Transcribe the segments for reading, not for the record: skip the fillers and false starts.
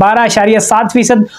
12.7%،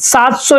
700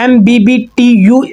MMBTU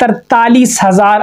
43,000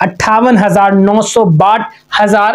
58,962